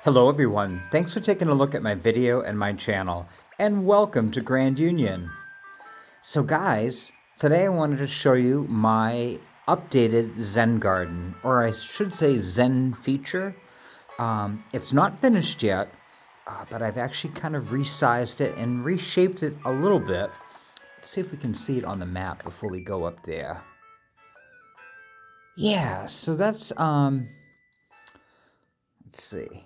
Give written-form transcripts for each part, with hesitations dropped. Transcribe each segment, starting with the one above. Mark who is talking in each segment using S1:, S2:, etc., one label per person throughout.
S1: Hello everyone, thanks for taking a look at my video and my channel, and welcome to Grand Union. So guys, today I wanted to show you my updated Zen garden, or I should say Zen feature. It's not finished yet, but I've actually kind of resized it and reshaped it a little bit. Let's see if we can see it on the map before we go up there. Yeah, so that's, let's see.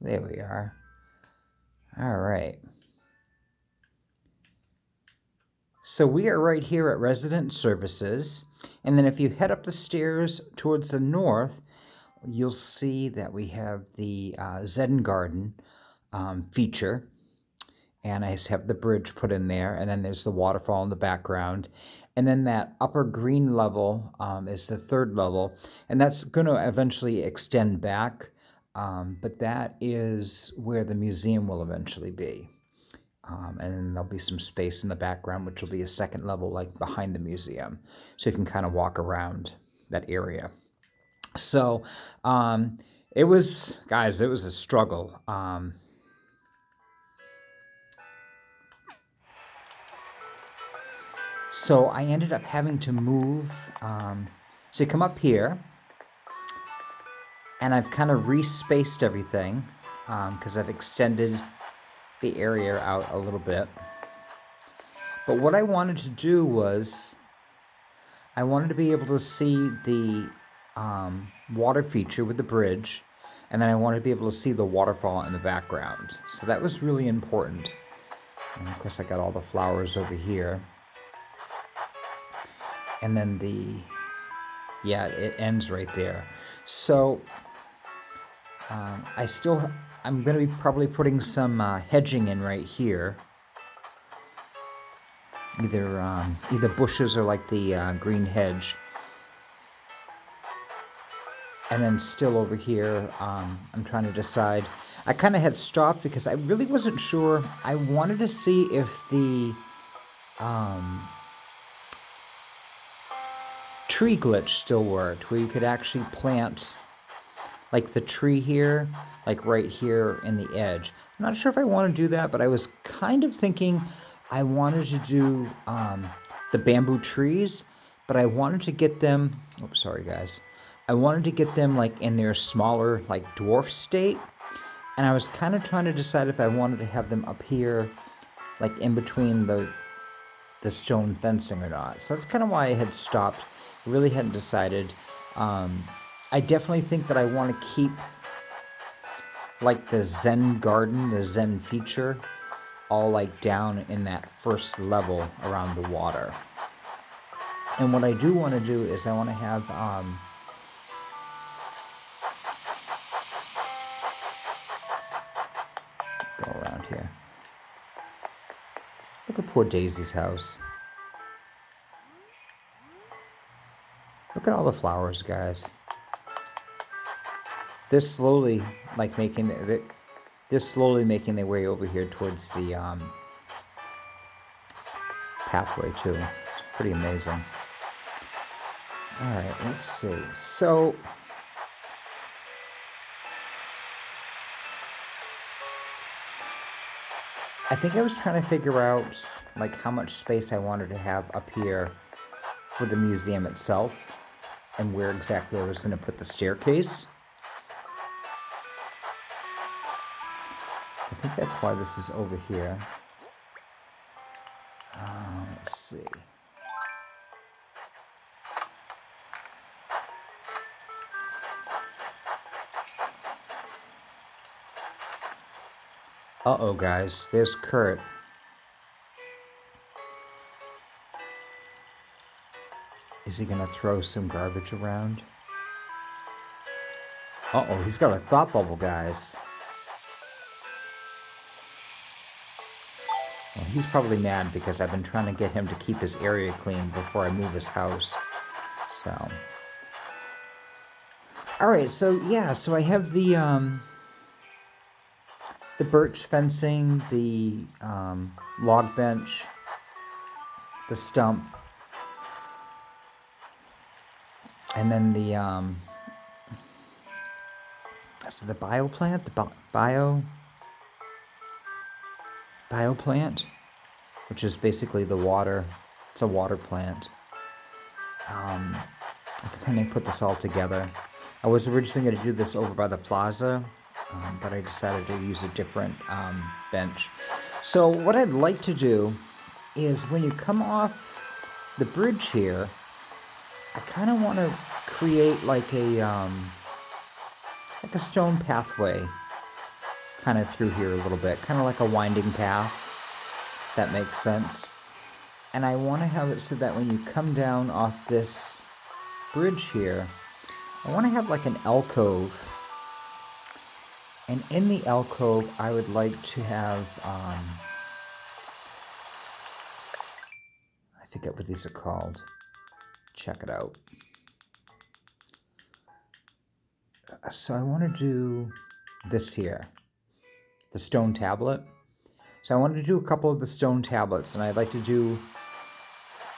S1: There we are. All right. So we are right here at Resident Services, and then if you head up the stairs towards the north, you'll see that we have the Zen Garden feature, and I have the bridge put in there, and then there's the waterfall in the background, and then that upper green level is the third level, and that's going to eventually extend back, but that is where the museum will eventually be. And then there'll be some space in the background, which will be a second level, like behind the museum. So you can kind of walk around that area. So it was, guys, it was a struggle. So I ended up having to move. So you come up here, and I've kind of respaced everything because I've extended the area out a little bit. But what I wanted to do was I wanted to be able to see the water feature with the bridge, and then I wanted to be able to see the waterfall in the background. So that was really important. And of course, I got all the flowers over here. And then yeah, it ends right there. So I'm going to be probably putting some hedging in right here. Either bushes or like the green hedge. And then still over here, I'm trying to decide. I kind of had stopped because I really wasn't sure. I wanted to see if the tree glitch still worked, where you could actually plant like the tree here, like right here in the edge. I'm not sure if I want to do that, but I was kind of thinking I wanted to do the bamboo trees, but I wanted to get them, oops, sorry guys. I wanted to get them like in their smaller, like dwarf state. And I was kind of trying to decide if I wanted to have them up here, like in between the stone fencing or not. So that's kind of why I had stopped. I really hadn't decided. I definitely think that I want to keep like the Zen garden, the Zen feature, all like down in that first level around the water. And what I do want to do is I want to have go around here. Look at poor Daisy's house. Look at all the flowers, guys. They're slowly like they're slowly making their way over here towards the pathway too. It's pretty amazing. All right, let's see. So I think I was trying to figure out like how much space I wanted to have up here for the museum itself and where exactly I was going to put the staircase. So I think that's why this is over here. Let's see. Uh-oh, guys. There's Kurt. Is he gonna throw some garbage around? Uh-oh, he's got a thought bubble, guys. Well, he's probably mad because I've been trying to get him to keep his area clean before I move his house. So. Alright, so yeah, so I have the birch fencing, the log bench, the stump. And then the so the bio plant, the bio plant, which is basically the water. It's a water plant. I can kind of put this all together. I was originally going to do this over by the plaza, but I decided to use a different bench. So what I'd like to do is when you come off the bridge here, I kind of want to create like a stone pathway kind of through here a little bit, kind of like a winding path. That makes sense. And I want to have it so that when you come down off this bridge here, I want to have like an alcove. And in the alcove, I would like to have, I forget what these are called. Check it out. So I want to do this here, the stone tablet. So I wanted to do a couple of the stone tablets, and I'd like to do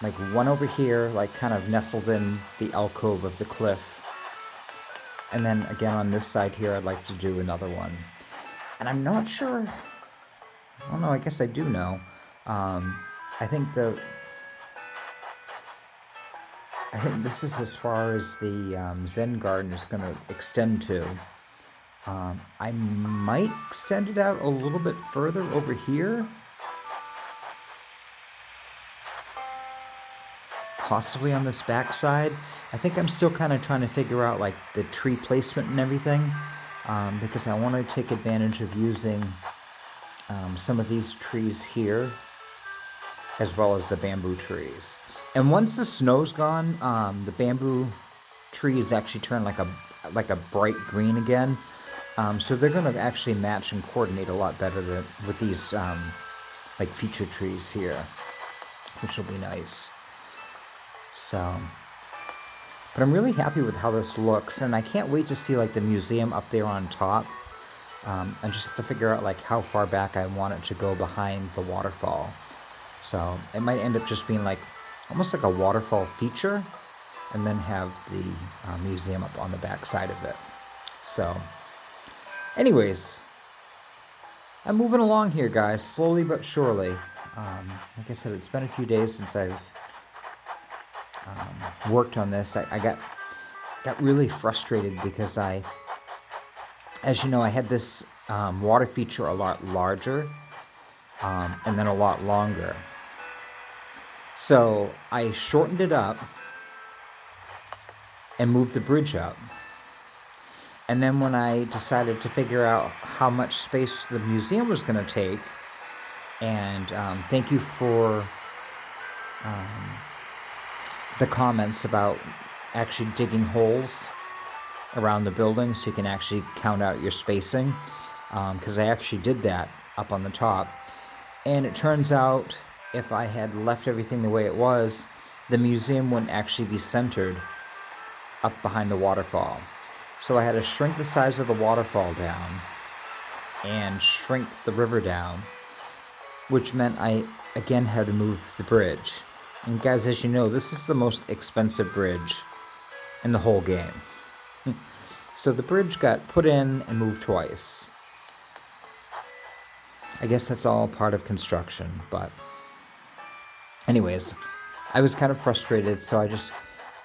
S1: like one over here, like kind of nestled in the alcove of the cliff. And then again on this side here, I'd like to do another one. And I'm not sure, well, no, I guess I do know. I think this is as far as the Zen garden is going to extend to. I might extend it out a little bit further over here. Possibly on this back side. I think I'm still kind of trying to figure out like the tree placement and everything, because I want to take advantage of using some of these trees here as well as the bamboo trees. And once the snow's gone, the bamboo trees actually turn like a bright green again. So they're going to actually match and coordinate a lot better with these like feature trees here, which will be nice. So, but I'm really happy with how this looks, and I can't wait to see like the museum up there on top. I just have to figure out like how far back I want it to go behind the waterfall. So it might end up just being like almost like a waterfall feature, and then have the museum up on the back side of it. So, anyways, I'm moving along here, guys, slowly but surely. Like I said, it's been a few days since I've worked on this. I got really frustrated because as you know, I had this water feature a lot larger and then a lot longer. So I shortened it up and moved the bridge up. And then when I decided to figure out how much space the museum was going to take, and thank you for the comments about actually digging holes around the building so you can actually count out your spacing, because I actually did that up on the top. And it turns out if I had left everything the way it was, the museum wouldn't actually be centered up behind the waterfall. So I had to shrink the size of the waterfall down and shrink the river down, which meant I again had to move the bridge. And guys, as you know, this is the most expensive bridge in the whole game. So the bridge got put in and moved twice. I guess that's all part of construction, but anyways, I was kind of frustrated, so I just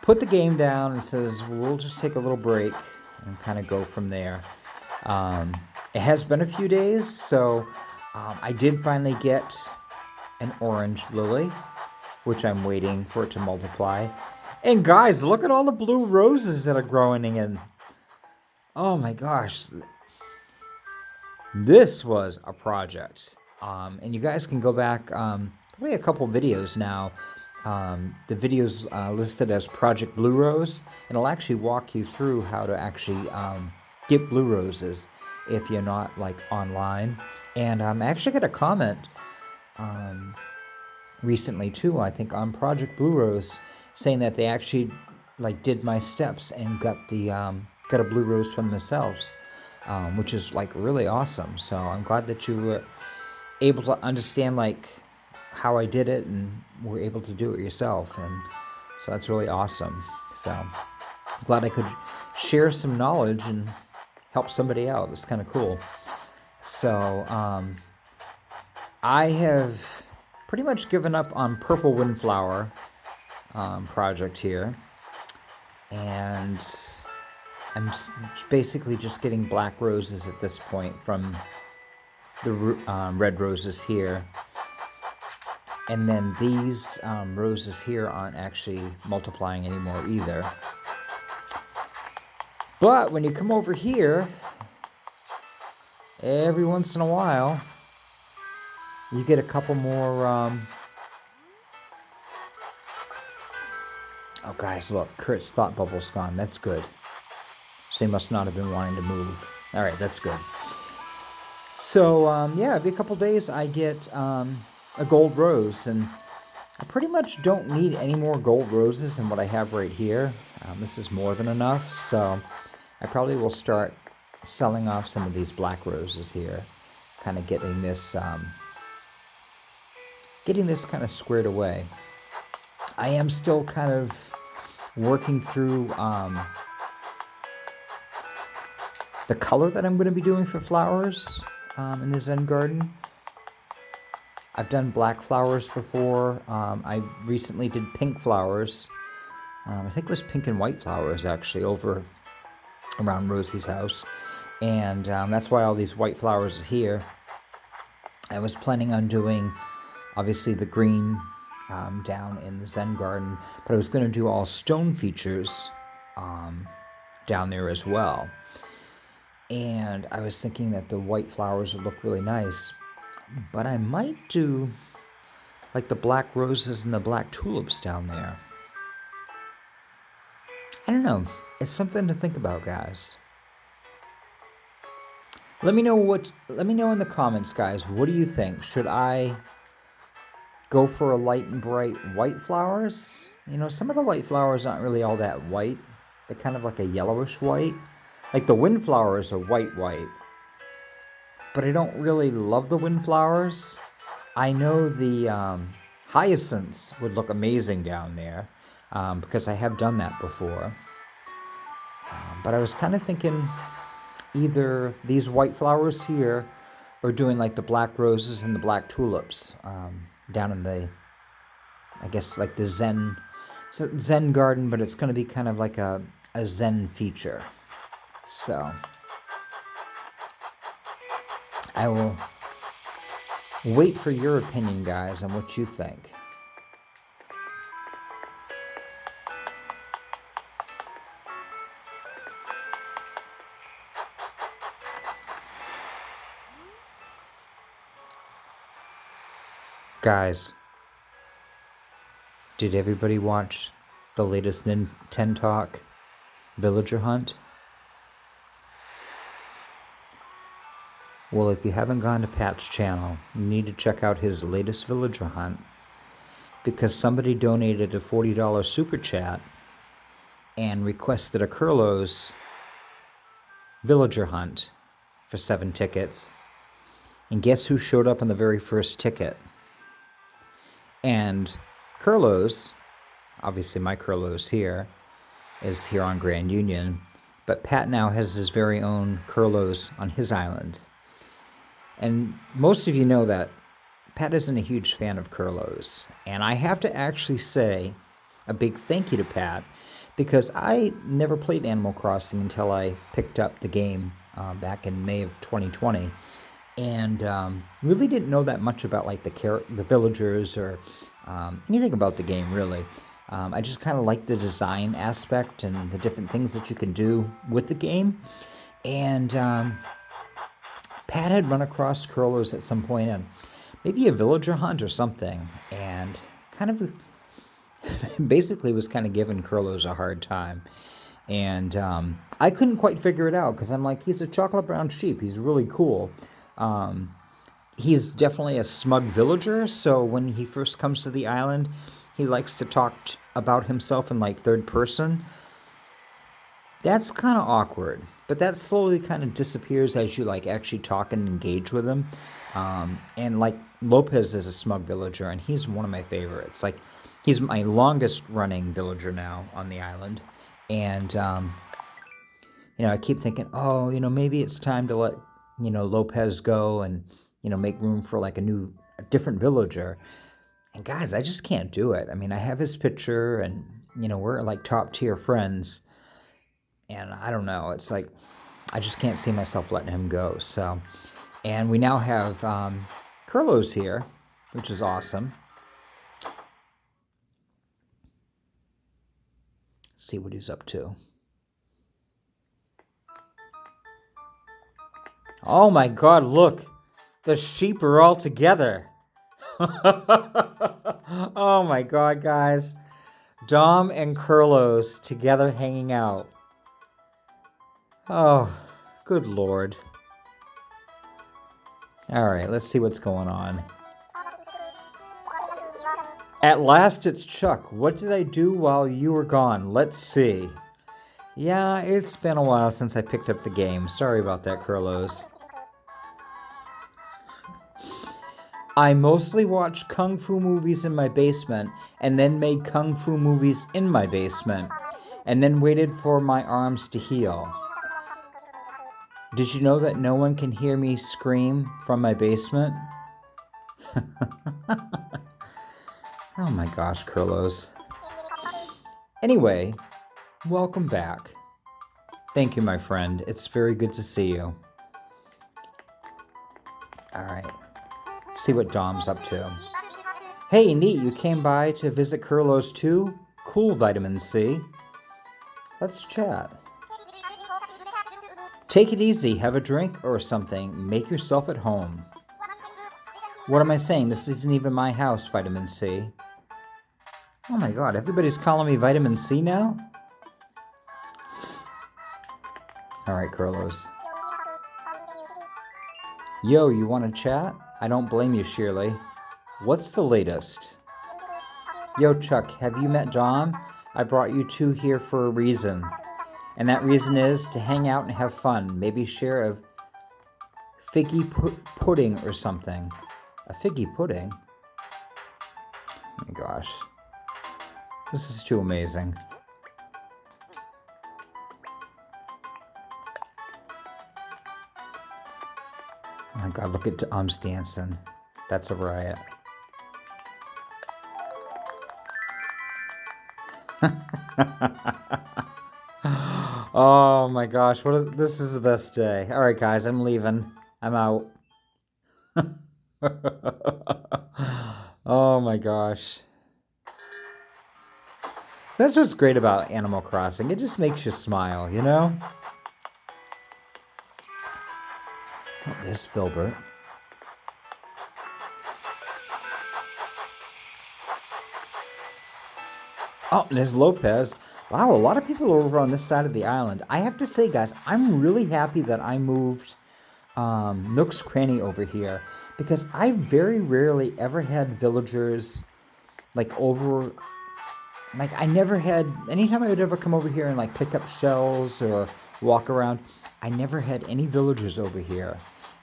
S1: put the game down and says, we'll just take a little break and kind of go from there. It has been a few days, so I did finally get an orange lily, which I'm waiting for it to multiply. And guys, look at all the blue roses that are growing in. Oh my gosh. This was a project. And you guys can go back probably a couple videos now. The video's listed as Project Blue Rose, and it'll actually walk you through how to actually get blue roses if you're not like online. And I actually got a comment recently too, I think on Project Blue Rose, saying that they actually like did my steps and got a blue rose from themselves, which is like really awesome. So I'm glad that you were able to understand like how I did it and were able to do it yourself, and so that's really awesome. So glad I could share some knowledge and help somebody out. It was kind of cool. So I have pretty much given up on purple windflower project here, and I'm basically just getting black roses at this point from the red roses here. And then these roses here aren't actually multiplying anymore either. But when you come over here, every once in a while, you get a couple more... Oh, guys, look. Kurt's thought bubble's gone. That's good. So he must not have been wanting to move. All right, that's good. So, yeah, every couple days I get a gold rose, and I pretty much don't need any more gold roses than what I have right here. This is more than enough, so I probably will start selling off some of these black roses here, kind of getting this kind of squared away. I am still kind of working through the color that I'm going to be doing for flowers in the Zen garden. I've done black flowers before. I recently did pink flowers. I think it was pink and white flowers, actually, over around Rosie's house. And that's why all these white flowers are here. I was planning on doing, obviously, the green down in the Zen garden, but I was going to do all stone features down there as well. And I was thinking that the white flowers would look really nice. But I might do like the black roses and the black tulips down there. I don't know. It's something to think about, guys. Let me know in the comments, guys. What do you think? Should I go for a light and bright white flowers? You know, some of the white flowers aren't really all that white. They're kind of like a yellowish white. Like the windflowers are white. But I don't really love the windflowers. I know the hyacinths would look amazing down there because I have done that before. But I was kind of thinking either these white flowers here or doing like the black roses and the black tulips down in the, I guess, like the Zen garden, but it's going to be kind of like a Zen feature. So I will wait for your opinion, guys, on what you think. Guys, did everybody watch the latest Nintentalk Villager Hunt? Well, if you haven't gone to Pat's channel, you need to check out his latest Villager Hunt, because somebody donated a $40 super chat and requested a Kurlos Villager Hunt for 7 tickets. And guess who showed up on the very first ticket? And Kurlos, obviously my Kurlos here, is here on Grand Union, but Pat now has his very own Kurlos on his island. And most of you know that Pat isn't a huge fan of Kurlos. And I have to actually say a big thank you to Pat, because I never played Animal Crossing until I picked up the game back in May of 2020. And really didn't know that much about like the villagers or anything about the game, really. I just kind of liked the design aspect and the different things that you can do with the game. And Pat had run across Kurlos at some point, and maybe a villager hunt or something, and kind of basically was kind of giving Kurlos a hard time. And I couldn't quite figure it out, because I'm like, he's a chocolate brown sheep. He's really cool. He's definitely a smug villager, so when he first comes to the island, he likes to talk about himself in like third person. That's kind of awkward, but that slowly kind of disappears as you like actually talk and engage with him. And like Lopez is a smug villager, and he's one of my favorites. Like, he's my longest running villager now on the island, And, I keep thinking, oh, maybe it's time to let, Lopez go and, make room for like a different villager. And guys, I just can't do it. I mean, I have his picture and, we're like top tier friends. And I don't know. It's like, I just can't see myself letting him go. So, and we now have Kurlos here, which is awesome. Let's see what he's up to. Oh my God, look. The sheep are all together. Oh my God, guys. Dom and Kurlos together hanging out. Oh, good Lord. All right, let's see what's going on. At last, it's Chuck. What did I do while you were gone? Let's see. Yeah, it's been a while since I picked up the game. Sorry about that, Kurlos. I mostly watched kung fu movies in my basement and then made kung fu movies in my basement and then waited for my arms to heal. Did you know that no one can hear me scream from my basement? Oh my gosh, Kurlos. Anyway, welcome back. Thank you, my friend. It's very good to see you. All right. See what Dom's up to. Hey, neat, you came by to visit Kurlos too? Cool, Vitamin C. Let's chat. Take it easy, have a drink or something. Make yourself at home. What am I saying? This isn't even my house, Vitamin C. Oh my God, everybody's calling me Vitamin C now? All right, Kurlos. Yo, you want to chat? I don't blame you, Shirley. What's the latest? Yo, Chuck, have you met Dom? I brought you two here for a reason. And that reason is to hang out and have fun. Maybe share a figgy pudding or something. A figgy pudding? Oh my gosh. This is too amazing. Oh my God, look at Dom's dancing. That's a riot. Oh my gosh, this is the best day. All right, guys, I'm leaving. I'm out. Oh my gosh. That's what's great about Animal Crossing. It just makes you smile, you know? Oh, there's Filbert. Oh, and there's Lopez. Wow, a lot of people are over on this side of the island. I have to say, guys, I'm really happy that I moved Nook's Cranny over here because I very rarely ever had villagers like over. Like I never had. Anytime I would ever come over here and like pick up shells or walk around, I never had any villagers over here.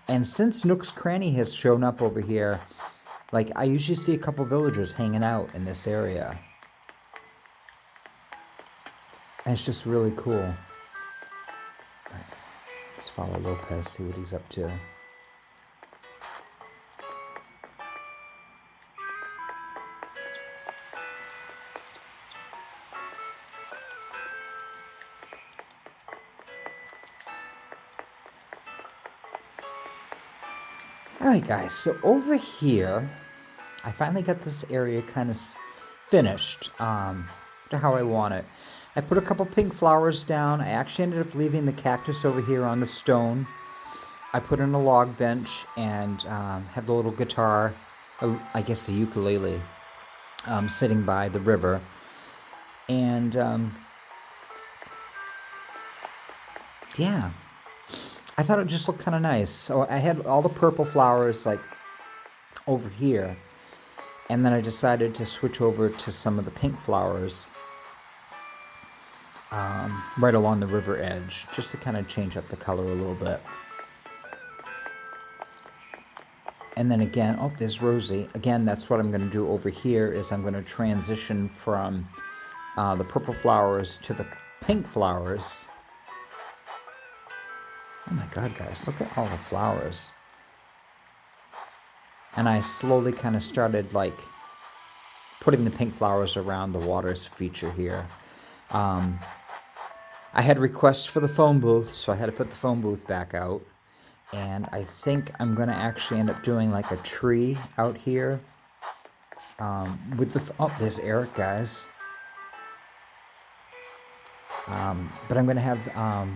S1: And since Nook's Cranny has shown up over here, like I usually see a couple villagers hanging out in this area. And it's just really cool. All right, let's follow Lopez, see what he's up to. Alright guys, so over here, I finally got this area kind of finished to how I want it. I put a couple pink flowers down. I actually ended up leaving the cactus over here on the stone. I put in a log bench and have the little guitar, I guess a ukulele, sitting by the river. And yeah, I thought it just looked kind of nice. So I had all the purple flowers like over here. And then I decided to switch over to some of the pink flowers right along the river edge, just to kind of change up the color a little bit. And then again, oh, there's Rosie. Again, that's what I'm going to do over here is I'm going to transition from the purple flowers to the pink flowers. Oh my God, guys, look at all the flowers. And I slowly kind of started like putting the pink flowers around the waters feature here. I had requests for the phone booth, so I had to put the phone booth back out. And I think I'm going to actually end up doing like a tree out here. With the, oh, there's Eric, guys. But I'm going to have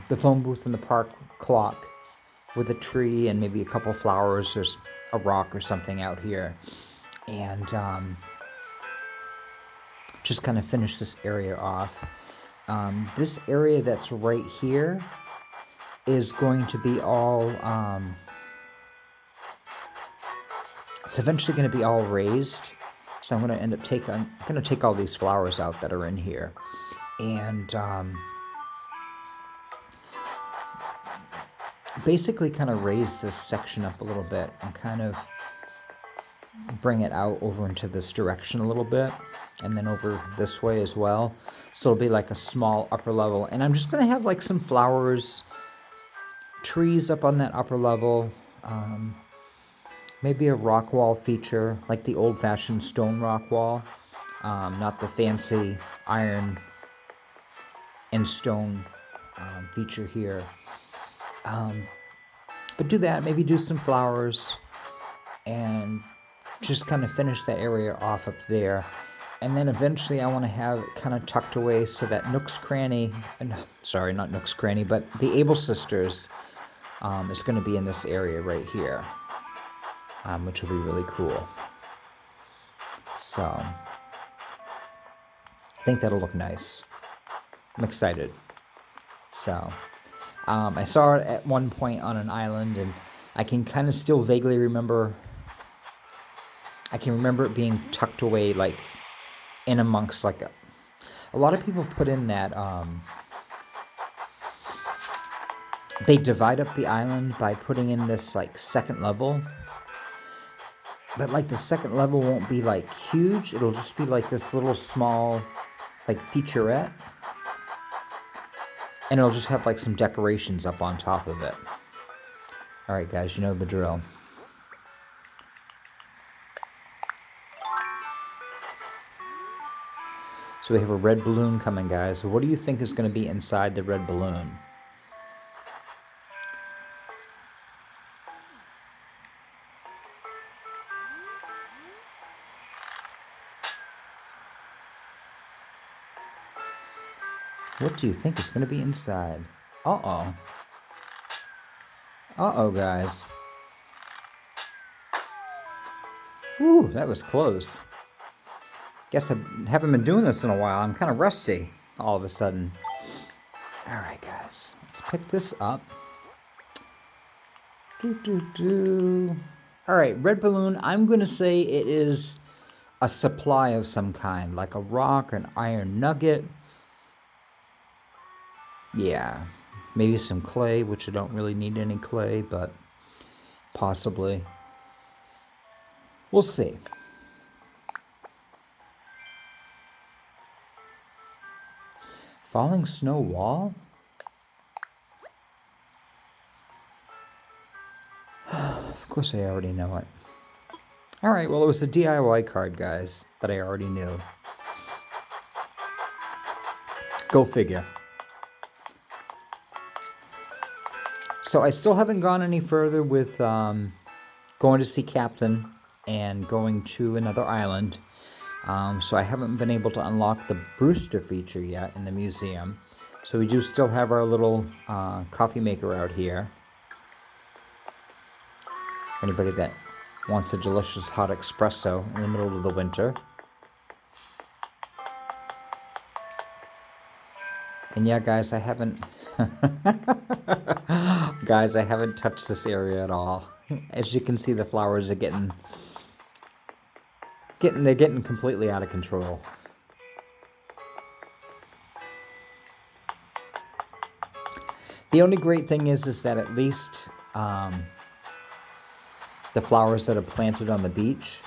S1: the phone booth in the park clock with a tree and maybe a couple flowers or a rock or something out here. And just kind of finish this area off. This area that's right here is going to be all, it's eventually going to be all raised. So I'm going to end up I'm going to take all these flowers out that are in here. And basically kind of raise this section up a little bit and kind of bring it out over into this direction a little bit. And then over this way as well. So it'll be like a small upper level. And I'm just going to have like some flowers, trees up on that upper level. Maybe a rock wall feature, like the old-fashioned stone rock wall. Not the fancy iron and stone feature here. But do that, maybe do some flowers. And just kind of finish that area off up there. And then eventually I want to have it kind of tucked away so that Nook's Cranny, sorry, not Nook's Cranny, but the Able Sisters is going to be in this area right here, which will be really cool. So, I think that'll look nice. I'm excited. So, I saw it at one point on an island, and I can kind of still vaguely remember, I can remember it being tucked away, like, in amongst, like, a lot of people put in that, they divide up the island by putting in this, like, second level. But, like, the second level won't be, like, huge. It'll just be, like, this little small, like, featurette. And it'll just have, like, some decorations up on top of it. Alright, guys, you know the drill. So we have a red balloon coming, guys. What do you think is going to be inside the red balloon? What do you think is going to be inside? Uh-oh. Uh-oh, guys. Ooh, that was close. Guess I haven't been doing this in a while. I'm kind of rusty all of a sudden. Alright, guys. Let's pick this up. Alright, red balloon. I'm going to say it is a supply of some kind. Like a rock, an iron nugget. Yeah. Maybe some clay, which I don't really need any clay, but possibly. We'll see. Falling snow wall? Of course I already know it. Alright, well it was a DIY card, guys, that I already knew. Go figure. So I still haven't gone any further with going to see Captain and going to another island. So I haven't been able to unlock the Brewster feature yet in the museum. So we do still have our little coffee maker out here. Anybody that wants a delicious hot espresso in the middle of the winter. And yeah, guys, I haven't... Guys, I haven't touched this area at all. As you can see, the flowers are they're getting completely out of control. The only great thing is that at least the flowers that are planted on the beach.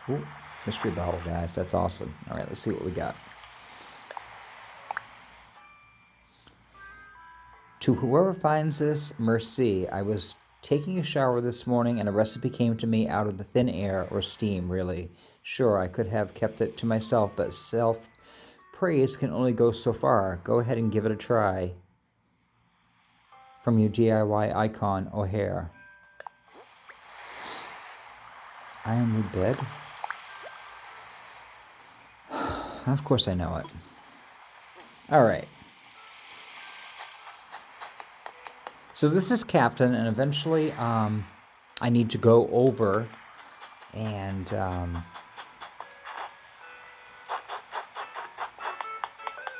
S1: Ooh, mystery bottle, guys. That's awesome. All right, let's see what we got. To whoever finds this, merci. I was taking a shower this morning and a recipe came to me out of the thin air, or steam, really. Sure, I could have kept it to myself, but self-praise can only go so far. Go ahead and give it a try. From your DIY icon, O'Hare. Ironwood bed? Of course I know it. All right. So this is Captain, and eventually I need to go over and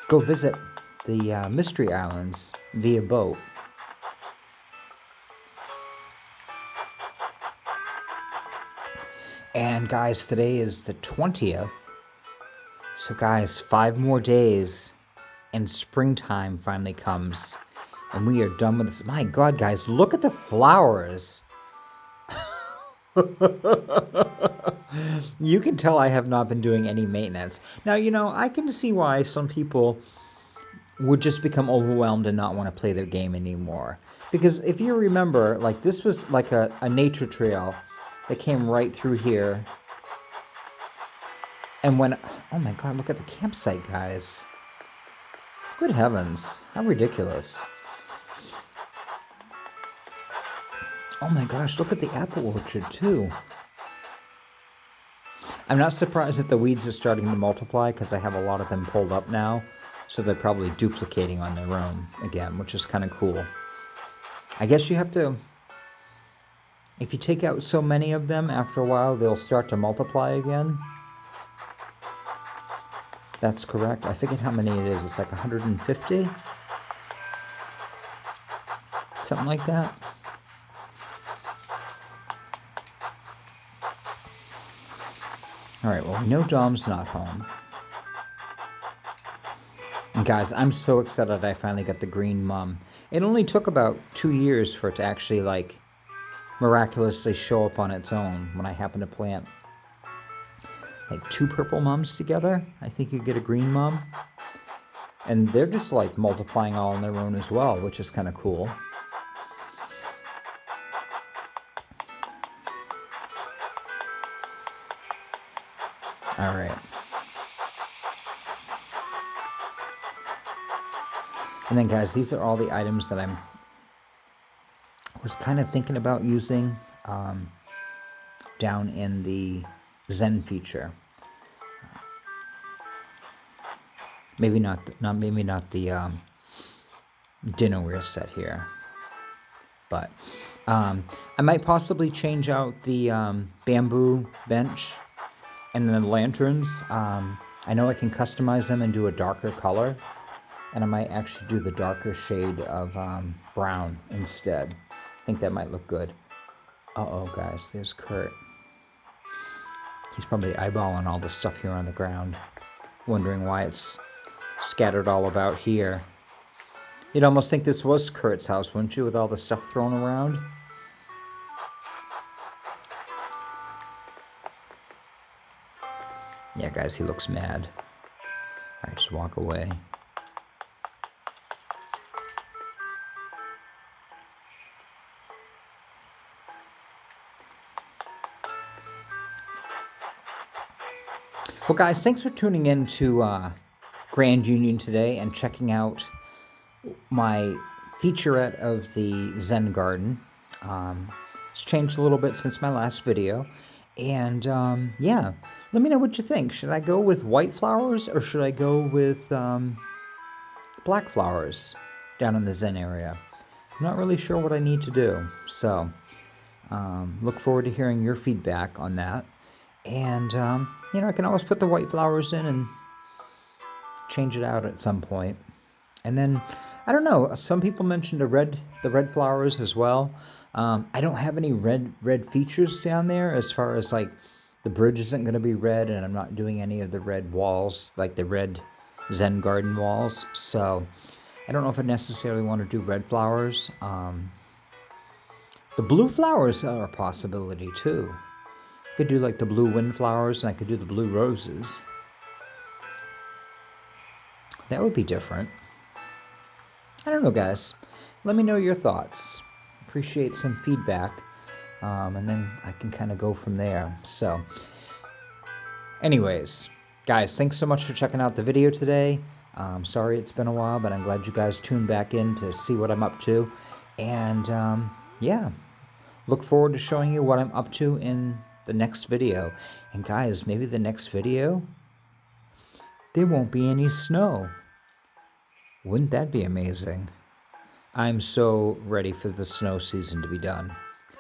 S1: go visit the Mystery Islands via boat. And guys, today is the 20th. So guys, 5 more days and springtime finally comes. And we are done with this. My God, guys, look at the flowers. You can tell I have not been doing any maintenance. Now, you know, I can see why some people would just become overwhelmed and not want to play their game anymore. Because if you remember, like, this was like a nature trail that came right through here. And when, oh my God, look at the campsite, guys. Good heavens, how ridiculous. Oh my gosh, look at the apple orchard too. I'm not surprised that the weeds are starting to multiply because I have a lot of them pulled up now. So they're probably duplicating on their own again, which is kind of cool. I guess you have to, if you take out so many of them, after a while they'll start to multiply again. That's correct. I forget how many it is. It's like 150? Something like that. Alright, well, we know Dom's not home. And guys, I'm so excited I finally got the green mum. It only took about 2 years for it to actually, like, miraculously show up on its own when I happened to plant, like, 2 purple mums together. I think you get a green mum. And they're just, like, multiplying all on their own as well, which is kind of cool. All right. And then, guys, these are all the items that I was kind of thinking about using down in the Zen feature. Maybe not the dinnerware set here, but I might possibly change out the bamboo bench. And then the lanterns, I know I can customize them and do a darker color. And I might actually do the darker shade of brown instead. I think that might look good. Uh-oh, guys, there's Kurt. He's probably eyeballing all the stuff here on the ground, wondering why it's scattered all about here. You'd almost think this was Kurt's house, wouldn't you, with all the stuff thrown around? Yeah, guys, he looks mad. All right, just walk away. Well, guys, thanks for tuning in to Grand Union today and checking out my featurette of the Zen Garden. It's changed a little bit since my last video. And, yeah, let me know what you think. Should I go with white flowers or should I go with black flowers down in the Zen area? I'm not really sure what I need to do. So, look forward to hearing your feedback on that. And, you know, I can always put the white flowers in and change it out at some point. And then, I don't know, some people mentioned the red flowers as well. I don't have any red features down there as far as, like, the bridge isn't going to be red, and I'm not doing any of the red walls, like the red Zen garden walls. So, I don't know if I necessarily want to do red flowers. The blue flowers are a possibility, too. I could do, like, the blue wind flowers, and I could do the blue roses. That would be different. I don't know, guys. let me know your thoughts. Appreciate some feedback, and then I can kind of go from there. So, anyways, guys, thanks so much for checking out the video today. Sorry it's been a while, but I'm glad you guys tuned back in to see what I'm up to. And yeah, look forward to showing you what I'm up to in the next video. And guys, maybe the next video, there won't be any snow. Wouldn't that be amazing? I'm so ready for the snow season to be done.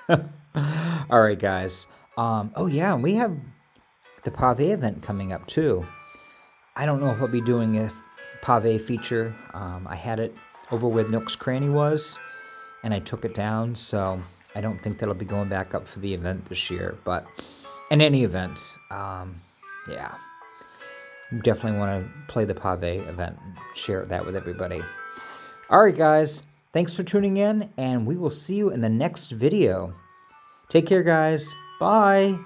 S1: All right, guys. Oh yeah, we have the Pave event coming up too. I don't know if I'll be doing a Pave feature. I had it over where Nook's Cranny was, and I took it down, so I don't think that'll be going back up for the event this year. But in any event, yeah, definitely want to play the Pave event, share that with everybody. All right, guys. Thanks for tuning in, and we will see you in the next video. Take care, guys. Bye.